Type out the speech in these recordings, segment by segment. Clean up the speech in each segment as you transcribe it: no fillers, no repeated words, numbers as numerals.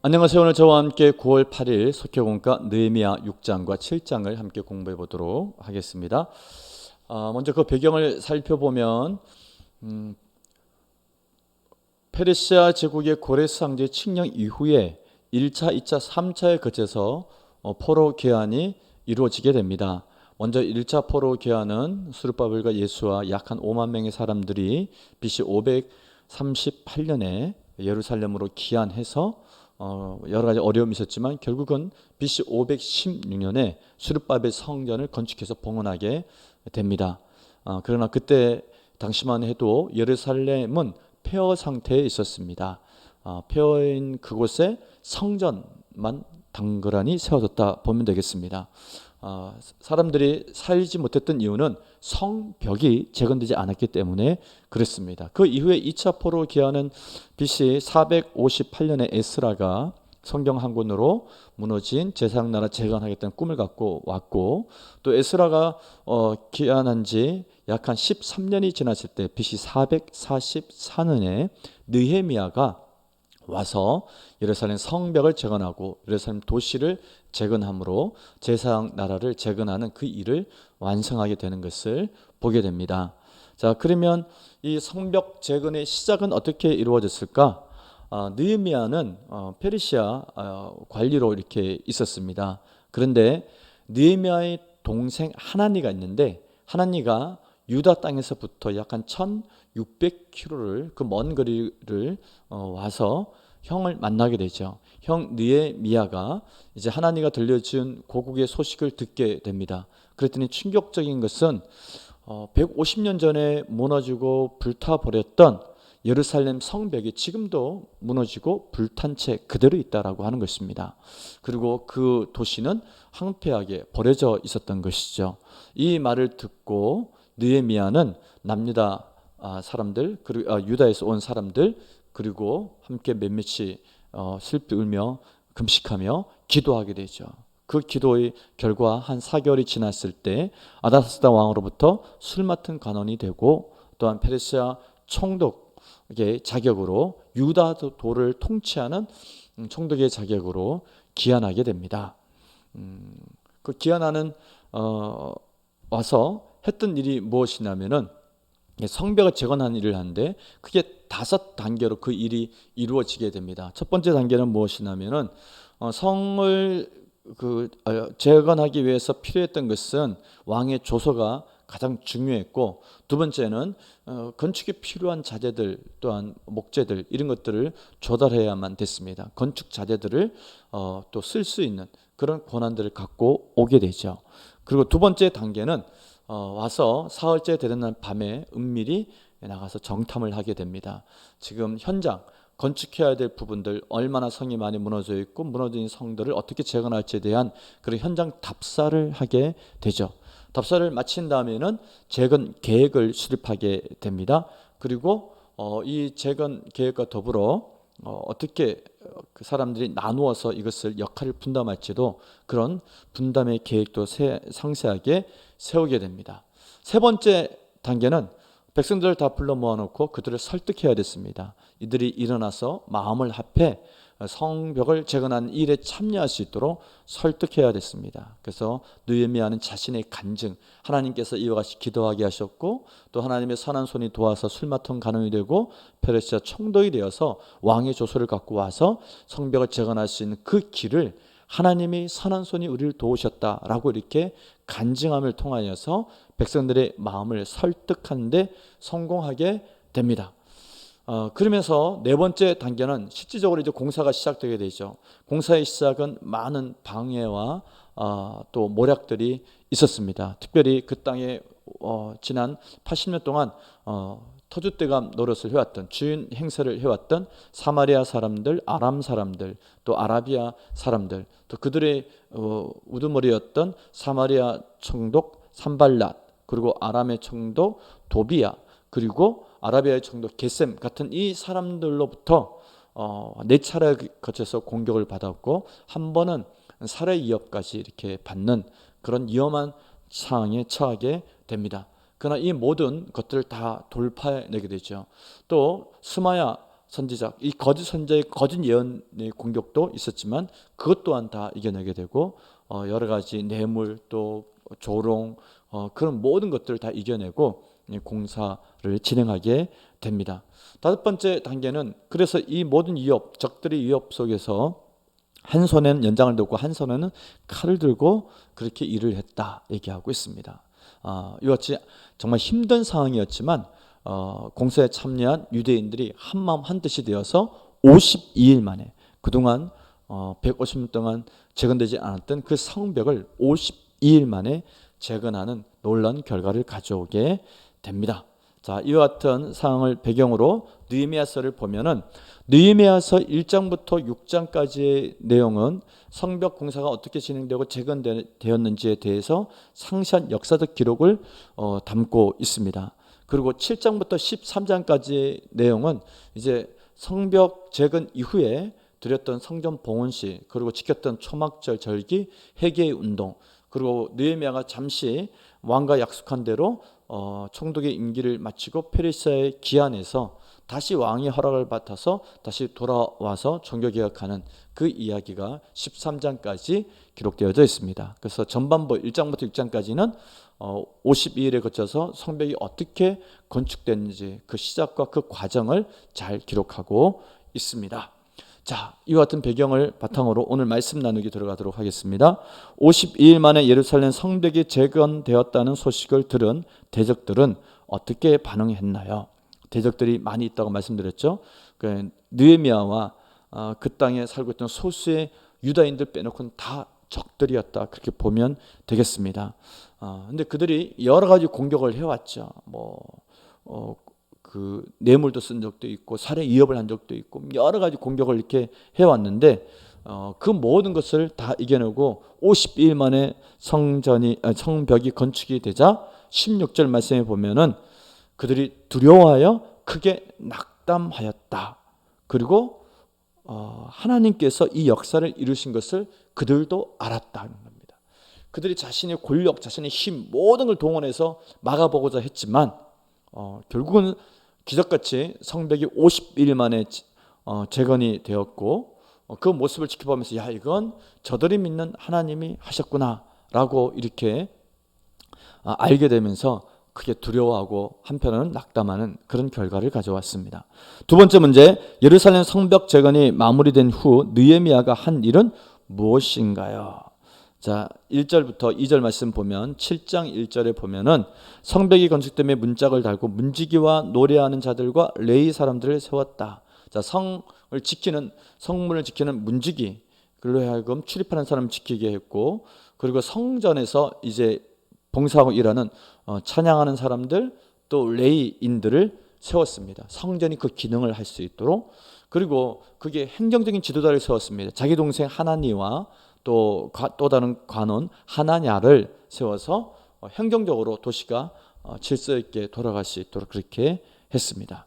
안녕하세요. 오늘 저와 함께 9월 8일 속회공과 느헤미야 6장과 7장을 함께 공부해 보도록 하겠습니다. 먼저 그 배경을 살펴보면 페르시아 제국의 고레스 황제 칙령 이후에 1차, 2차, 3차에 거쳐서 포로 개환이 이루어지게 됩니다. 먼저 1차 포로 개환은 수르바벨과 예수와 약 한 5만 명의 사람들이 BC 538년에 예루살렘으로 귀환해서 여러 가지 어려움이 있었지만 결국은 BC 516년에 수르바벨 성전을 건축해서 봉헌하게 됩니다. 그러나 그때 당시만 해도 예루살렘은 폐허 상태에 있었습니다. 폐허인 그곳에 성전만 당그란히 세워졌다 보면 되겠습니다. 사람들이 살지 못했던 이유는 성벽이 재건되지 않았기 때문에 그렇습니다. 그 이후에 2차 포로 기한은 BC 458년에 에스라가 성경 한 권으로 무너진 제사장나라 재건하겠다는 꿈을 갖고 왔고, 또 에스라가 기한한 지 약 한 13년이 지났을 때 BC 444년에 느헤미야가 와서 예루살렘 성벽을 재건하고 예루살렘 도시를 재건함으로 제사장 나라를 재건하는 그 일을 완성하게 되는 것을 보게 됩니다. 자, 그러면 이 성벽 재건의 시작은 어떻게 이루어졌을까? 느헤미야는 페르시아 관리로 이렇게 있었습니다. 그런데 느헤미야의 동생 하나니가 있는데, 하나니가 유다 땅에서부터 약 한 1600km를 그 먼 거리를 와서 형을 만나게 되죠. 형 느헤미야가 이제 하나니가 들려준 고국의 소식을 듣게 됩니다. 그랬더니 충격적인 것은 150년 전에 무너지고 불타버렸던 예루살렘 성벽이 지금도 무너지고 불탄 채 그대로 있다라고 하는 것입니다. 그리고 그 도시는 황폐하게 버려져 있었던 것이죠. 이 말을 듣고 느헤미야는 남유다 사람들, 그리고 유다에서 온 사람들, 그리고 함께 몇몇이 슬피 울며 금식하며 기도하게 되죠. 그 기도의 결과 한 4개월이 지났을 때 아다사스다 왕으로부터 술 맡은 관원이 되고, 또한 페르시아 총독의 자격으로 유다도를 통치하는 총독의 자격으로 기한하게 됩니다. 그 기한하는 와서 했던 일이 무엇이냐면은 성벽을 재건하는 일을 하는데, 크게 5단계로 그 일이 이루어지게 됩니다. 첫 번째 단계는 무엇이냐면은 성을 재건하기 위해서 필요했던 것은 왕의 조서가 가장 중요했고, 두 번째는 건축에 필요한 자재들, 또한 목재들, 이런 것들을 조달해야만 됐습니다. 건축 자재들을 또 쓸 수 있는 그런 권한들을 갖고 오게 되죠. 그리고 두 번째 단계는 와서 사흘째 되는 날 밤에 은밀히 나가서 정탐을 하게 됩니다. 지금 현장 건축해야 될 부분들, 얼마나 성이 많이 무너져 있고 무너진 성들을 어떻게 재건할지에 대한 그런 현장 답사를 하게 되죠. 답사를 마친 다음에는 재건 계획을 수립하게 됩니다. 그리고 이 재건 계획과 더불어 어떻게 그 사람들이 나누어서 이것을 역할을 분담할지도, 그런 분담의 계획도 상세하게 세우게 됩니다. 세 번째 단계는 백성들을 다 불러 모아놓고 그들을 설득해야 됐습니다. 이들이 일어나서 마음을 합해 성벽을 재건하는 일에 참여할 수 있도록 설득해야 됐습니다. 그래서 느헤미야는 자신의 간증, 하나님께서 이와 같이 기도하게 하셨고, 또 하나님의 선한 손이 도와서 술 맡은 간원이 되고 페르시아 총독이 되어서 왕의 조서를 갖고 와서 성벽을 재건할 수 있는 그 길을 하나님이 선한 손이 우리를 도우셨다라고 이렇게 간증함을 통하여서 백성들의 마음을 설득하는 데 성공하게 됩니다. 그러면서 네 번째 단계는 실질적으로 이제 공사가 시작되게 되죠. 공사의 시작은 많은 방해와 또 모략들이 있었습니다. 특별히 그 땅에 지난 80년 동안 터줏대감 노릇을 해왔던, 주인 행세를 해왔던 사마리아 사람들, 아람 사람들, 또 아라비아 사람들, 또 그들의 우두머리였던 사마리아 총독 산발랏, 그리고 아람의 총독 도비야, 그리고 아라비아의 총독 게셈 같은 이 사람들로부터 4차례 거쳐서 공격을 받았고, 한 번은 살해 위협까지 이렇게 받는 그런 위험한 상황에 처하게 됩니다. 그러나 이 모든 것들을 다 돌파해내게 되죠. 또 스마야 선지자, 이 거짓 선지자의 거짓 예언의 공격도 있었지만 그것 또한 다 이겨내게 되고 여러 가지 뇌물 또 조롱 그런 모든 것들을 다 이겨내고 공사를 진행하게 됩니다. 다섯 번째 단계는 그래서 이 모든 위협, 적들의 위협 속에서 한 손에는 연장을 들고 한 손에는 칼을 들고 그렇게 일을 했다 얘기하고 있습니다. 이와 같이 정말 힘든 상황이었지만 공사에 참여한 유대인들이 한마음 한뜻이 되어서 52일 만에 그동안 150년 동안 재건되지 않았던 그 성벽을 52일 만에 재건하는 놀라운 결과를 가져오게 됩니다. 자, 이와 같은 상황을 배경으로 느헤미야서를 보면은 느헤미야서 1장부터 6장까지의 내용은 성벽 공사가 어떻게 진행되고 재건되었는지에 대해서 상세한 역사적 기록을 담고 있습니다. 그리고 7장부터 13장까지의 내용은 이제 성벽 재건 이후에 드렸던 성전 봉헌시 그리고 지켰던 초막절 절기 회개의 운동 그리고 느헤미야가 잠시 왕과 약속한 대로 총독의 임기를 마치고 페르시아에 기한해서 다시 왕의 허락을 받아서 다시 돌아와서 종교개혁하는 그 이야기가 13장까지 기록되어져 있습니다. 그래서 전반부 1장부터 6장까지는 52일에 거쳐서 성벽이 어떻게 건축됐는지 그 시작과 그 과정을 잘 기록하고 있습니다. 자, 이와 같은 배경을 바탕으로 오늘 말씀 나누기 들어가도록 하겠습니다. 52일 만에 예루살렘 성벽이 재건되었다는 소식을 들은 대적들은 어떻게 반응했나요? 대적들이 많이 있다고 말씀드렸죠. 느헤미야와 그 땅에 살고 있던 소수의 유다인들 빼놓고는 다 적들이었다 그렇게 보면 되겠습니다. 근데 그들이 여러 가지 공격을 해왔죠. 그 뇌물도 쓴 적도 있고 살해 위협을 한 적도 있고 여러 가지 공격을 이렇게 해왔는데 그 모든 것을 다 이겨내고 52일 만에 성벽이 건축이 되자 16절 말씀에 보면은 그들이 두려워하여 크게 낙담하였다. 그리고 하나님께서 이 역사를 이루신 것을 그들도 알았다는 겁니다. 그들이 자신의 권력, 자신의 힘 모든 걸 동원해서 막아보고자 했지만 결국은 기적같이 성벽이 51일 만에 재건이 되었고 그 모습을 지켜보면서 야 이건 저들이 믿는 하나님이 하셨구나 라고 이렇게 알게 되면서 크게 두려워하고 한편으로는 낙담하는 그런 결과를 가져왔습니다. 두 번째 문제, 예루살렘 성벽 재건이 마무리된 후 느헤미야가 한 일은 무엇인가요? 자, 1절부터 2절 말씀 보면 7장 1절에 보면은 성벽이 건축됨에 문짝을 달고 문지기와 노래하는 자들과 레위 사람들을 세웠다. 자, 성문을 지키는 문지기 그로 하여금 출입하는 사람을 지키게 했고 그리고 성전에서 이제 봉사하고 일하는 찬양하는 사람들 또 레위인들을 세웠습니다. 성전이 그 기능을 할 수 있도록. 그리고 그게 행정적인 지도자를 세웠습니다. 자기 동생 하나니와 또 다른 관원 하나냐를 세워서 행정적으로 도시가 질서 있게 돌아갈 수 있도록 그렇게 했습니다.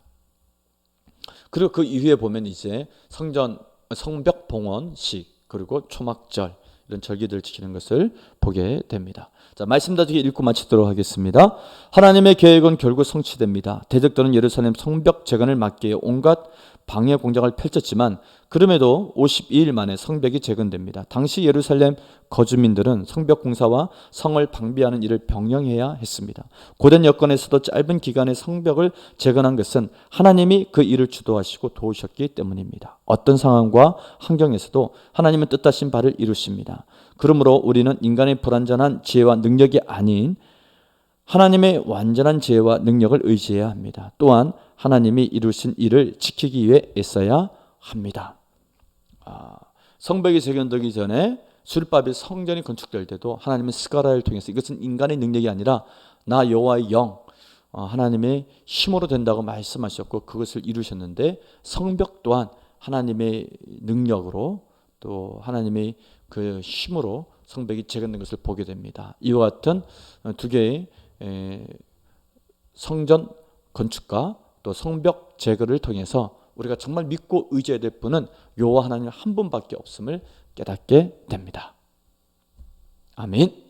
그리고 그 이후에 보면 이제 성벽 봉헌식 그리고 초막절 이런 절기들을 지키는 것을 보게 됩니다. 자, 말씀 다지게 읽고 마치도록 하겠습니다. 하나님의 계획은 결국 성취됩니다. 대적들은 예루살렘 성벽 재건을 막기 위해 온갖 방해 공작을 펼쳤지만 그럼에도 52일 만에 성벽이 재건됩니다. 당시 예루살렘 거주민들은 성벽 공사와 성을 방비하는 일을 병행해야 했습니다. 고된 여건에서도 짧은 기간에 성벽을 재건한 것은 하나님이 그 일을 주도하시고 도우셨기 때문입니다. 어떤 상황과 환경에서도 하나님은 뜻하신 바를 이루십니다. 그러므로 우리는 인간의 불완전한 지혜와 능력이 아닌 하나님의 완전한 지혜와 능력을 의지해야 합니다. 또한 하나님이 이루신 일을 지키기 위해 애써야 합니다. 성벽이 재건되기 전에 수르바벨 성전이 건축될 때도 하나님은 스가랴를 통해서 이것은 인간의 능력이 아니라 나 여호와의 영 하나님의 힘으로 된다고 말씀하셨고 그것을 이루셨는데 성벽 또한 하나님의 능력으로 또 하나님의 그 힘으로 성벽이 재건된 것을 보게 됩니다. 이와 같은 두 개의 성전 건축과 또 성벽 재건을 통해서 우리가 정말 믿고 의지해야 될 분은 여호와 하나님 한 분밖에 없음을 깨닫게 됩니다. 아멘.